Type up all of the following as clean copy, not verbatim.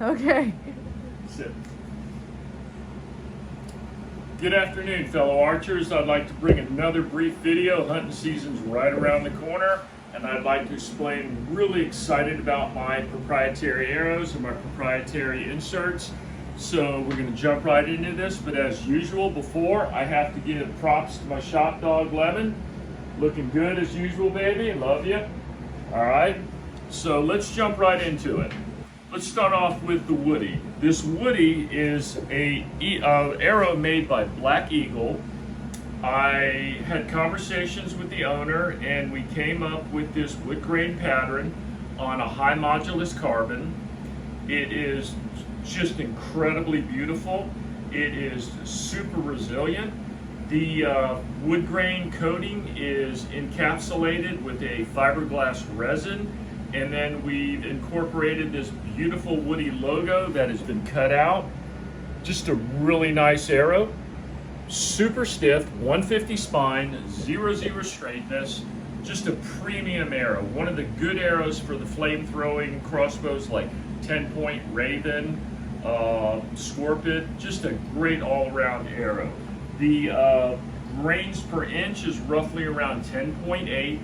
Okay. Sit. Good afternoon, fellow archers. I'd like to bring another brief video. Hunting season's right around the corner, and I'd like to explain. I'm really excited about my proprietary arrows and my proprietary inserts. So we're going to jump right into this, but as usual before, I have to give props to my shop dog Lemon. Looking good as usual, baby. Love you. All right, so let's jump right into it. Let's start off with the Woody. This Woody is a arrow made by Black Eagle. I had conversations with the owner and we came up with this wood grain pattern on a high modulus carbon. It is just incredibly beautiful. It is super resilient. The wood grain coating is encapsulated with a fiberglass resin, and then we've incorporated this beautiful Woody logo that has been cut out. Just a really nice arrow. Super stiff, 150 spine, 0 straightness. Just a premium arrow. One of the good arrows for the flame throwing crossbows like 10-point Raven, Scorpion. Just a great all-around arrow. The grains per inch is roughly around 10.8.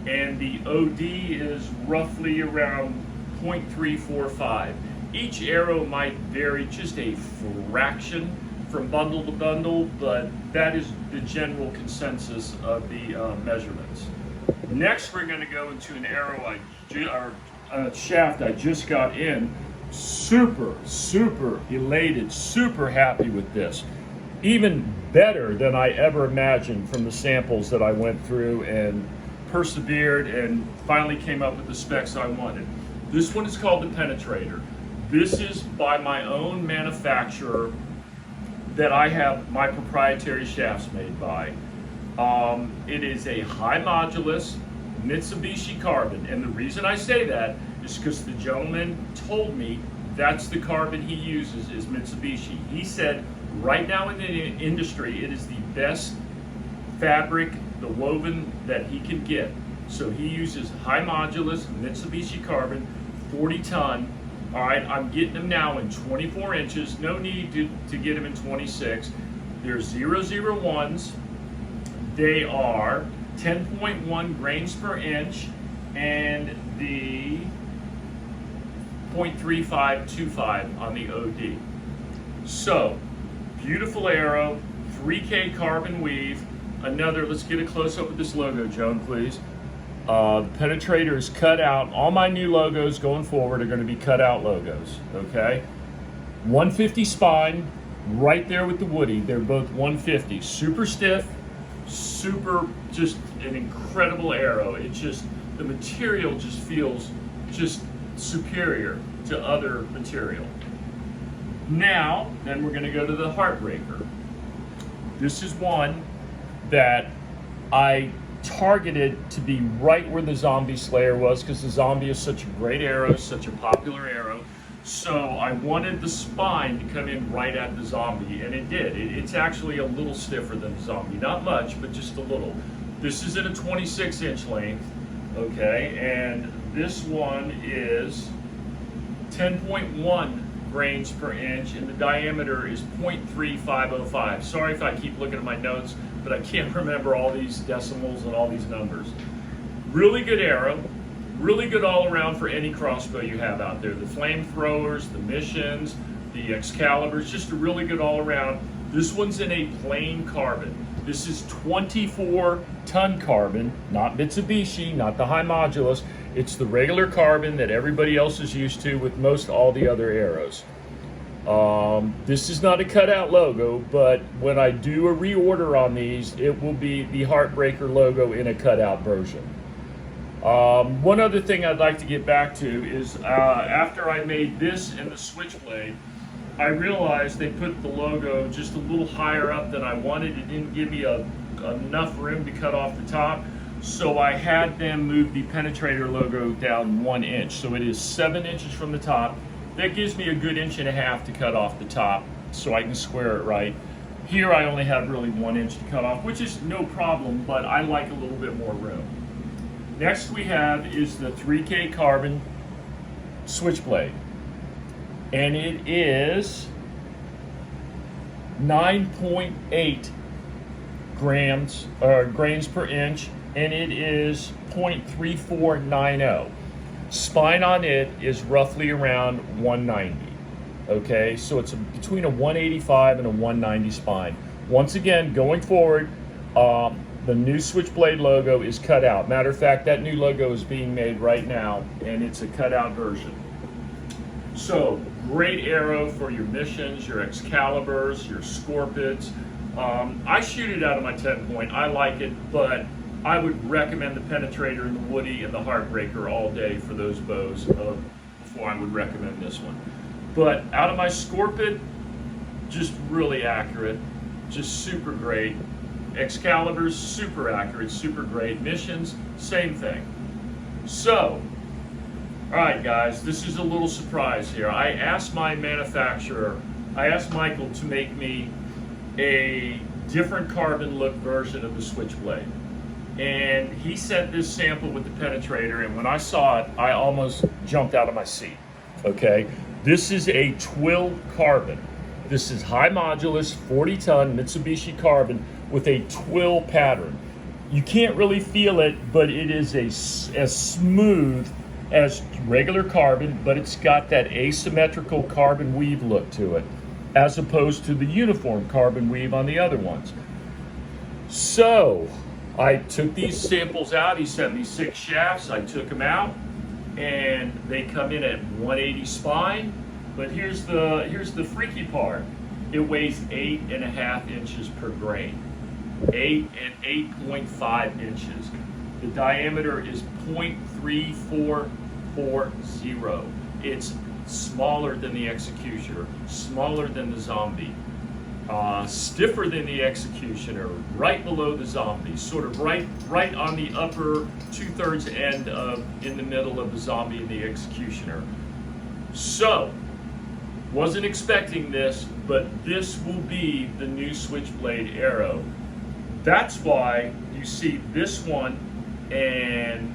and the OD is roughly around 0.345. Each arrow might vary just a fraction from bundle to bundle, but that is the general consensus of the measurements. Next, we're going to go into an arrow shaft I just got in. Super elated, super happy with this. Even better than I ever imagined from the samples that I went through and persevered and finally came up with the specs I wanted. This one is called the Penetrator. This is by my own manufacturer that I have my proprietary shafts made by. It is a high modulus Mitsubishi carbon, and the reason I say that is because the gentleman told me that's the carbon he uses is Mitsubishi. He said right now in the industry it is the best fabric, the woven that he can get. So he uses high modulus Mitsubishi carbon, 40 ton. All right, I'm getting them now in 24 inches. No need to get them in 26. They're 001s. They are 10.1 grains per inch, and the 0.3525 on the OD. So, beautiful arrow, 3K carbon weave. Another, let's get a close up of this logo, Joan, please. The Penetrator is cut out. All my new logos going forward are going to be cut out logos, okay? 150 spine, right there with the Woody. They're both 150. Super stiff, super, just an incredible arrow. It just, the material just feels just superior to other material. Now, then we're going to go to the Heartbreaker. This is one that I targeted to be right where the Zombie Slayer was, because the Zombie is such a great arrow, such a popular arrow. So I wanted the spine to come in right at the Zombie, and it did. It's actually a little stiffer than the Zombie. Not much, but just a little. This is in a 26-inch length, okay? And this one is 10.1 grains per inch, and the diameter is 0.3505. Sorry if I keep looking at my notes, but I can't remember all these decimals and all these numbers. Really good arrow, really good all around for any crossbow you have out there. The flamethrowers, the missions, the Excaliburs, just a really good all around. This one's in a plain carbon. This is 24-ton carbon, not Mitsubishi, not the high modulus. It's the regular carbon that everybody else is used to with most all the other arrows. This is not a cutout logo, but when I do a reorder on these, it will be the Heartbreaker logo in a cutout version. One other thing I'd like to get back to is after I made this and the Switchblade, I realized they put the logo just a little higher up than I wanted. It didn't give me enough room to cut off the top. So I had them move the Penetrator logo down 1 inch. So it is 7 inches from the top. That gives me a good 1.5 inches to cut off the top so I can square it right. Here I only have really 1 inch to cut off, which is no problem, but I like a little bit more room. Next we have is the 3K carbon Switchblade. and it is 9.8 grains per inch, and it is 0.3490. Spine on it is roughly around 190. Okay, so it's between a 185 and a 190 spine. Once again, going forward, the new Switchblade logo is cut out. Matter of fact, that new logo is being made right now, and it's a cutout version. So, great arrow for your missions, your Excaliburs, your Scorpids. I shoot it out of my 10-point. I like it, but I would recommend the Penetrator and the Woody and the Heartbreaker all day for those bows before I would recommend this one. But out of my Scorpid, just really accurate, just super great. Excalibur's super accurate, super great. Missions, same thing. So, all right guys, this is a little surprise here. I asked my manufacturer, I asked Michael to make me a different carbon look version of the Switchblade. And he sent this sample with the Penetrator, and when I saw it, I almost jumped out of my seat, okay? This is a twill carbon. This is high modulus, 40-ton Mitsubishi carbon with a twill pattern. You can't really feel it, but it is as smooth as regular carbon, but it's got that asymmetrical carbon weave look to it, as opposed to the uniform carbon weave on the other ones. So, I took these samples out. He sent me 6 shafts. I took them out, and they come in at 180 spine. But here's the freaky part. It weighs 8.5 inches per grain. 8 and 8.5 inches. The diameter is 0.3440. It's smaller than the Executioner, smaller than the Zombie, stiffer than the Executioner, right below the Zombie, sort of right on the upper 2/3 end in the middle of the Zombie and the Executioner. So, wasn't expecting this, but this will be the new Switchblade arrow. That's why you see this one and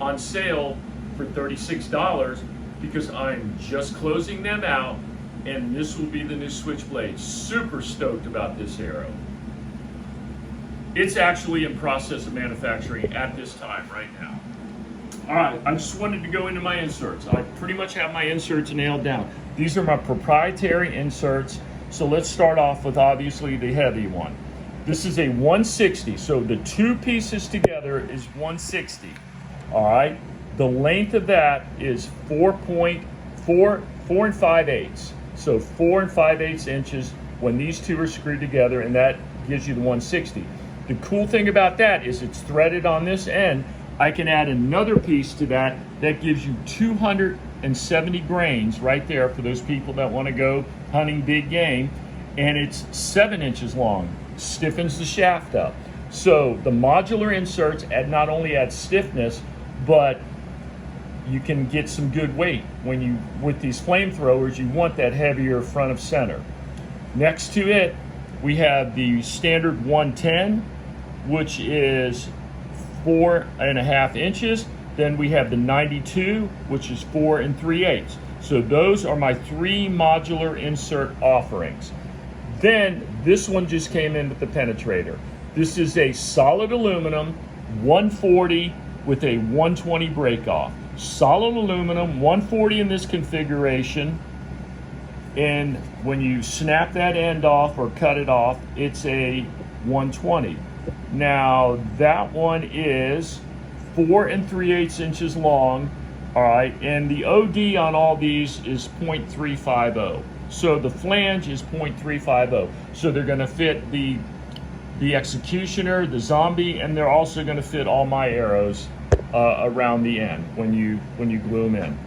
on sale for $36, because I'm just closing them out, and this will be the new Switchblade. Super stoked about this arrow. It's actually in process of manufacturing at this time right now. All right, I just wanted to go into my inserts. I pretty much have my inserts nailed down. These are my proprietary inserts. So let's start off with obviously the heavy one. This is a 160, so the two pieces together is 160. All right, the length of that is 4 5/8. So 4 5/8 inches when these two are screwed together, and that gives you the 160. The cool thing about that is it's threaded on this end. I can add another piece to that that gives you 270 grains right there for those people that want to go hunting big game, and it's 7 inches long. Stiffens the shaft up. So the modular inserts not only add stiffness, but you can get some good weight. With these flamethrowers, you want that heavier front of center. Next to it, we have the standard 110, which is 4.5 inches. Then we have the 92, which is 4 3/8. So those are my 3 modular insert offerings. Then this one just came in with the Penetrator. This is a solid aluminum 140 with a 120 break off. Solid aluminum 140 in this configuration, and when you snap that end off or cut it off, it's a 120. Now that one is 4 3/8 inches long, all right, and the OD on all these is 0.350. So the flange is 0.350. So they're going to fit the Executioner, the Zombie, and they're also going to fit all my arrows around the end when you glue them in.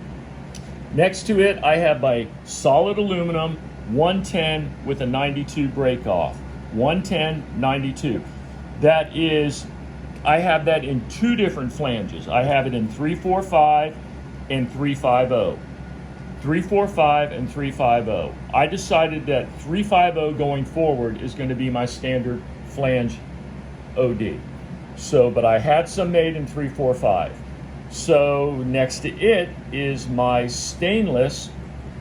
Next to it, I have my solid aluminum 110 with a 92 break off. 110, 92. That is, I have that in 2 different flanges. I have it in 345 and 350. 345 and 350. I decided that 350 going forward is going to be my standard flange OD. So, but I had some made in 345. So next to it is my stainless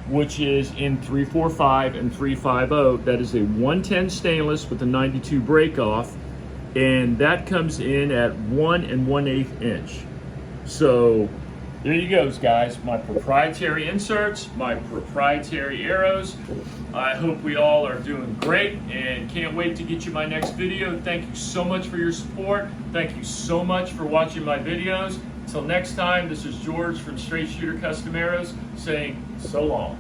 which is in 345 and 350. That is a 110 stainless with a 92 break off, and that comes in at 1 1/8 inch. So there you go, guys. My proprietary inserts, my proprietary arrows. I hope we all are doing great and can't wait to get you my next video. Thank you so much for your support. Thank you so much for watching my videos. Until next time, this is George from Straight Shooter Custom Arrows saying so long.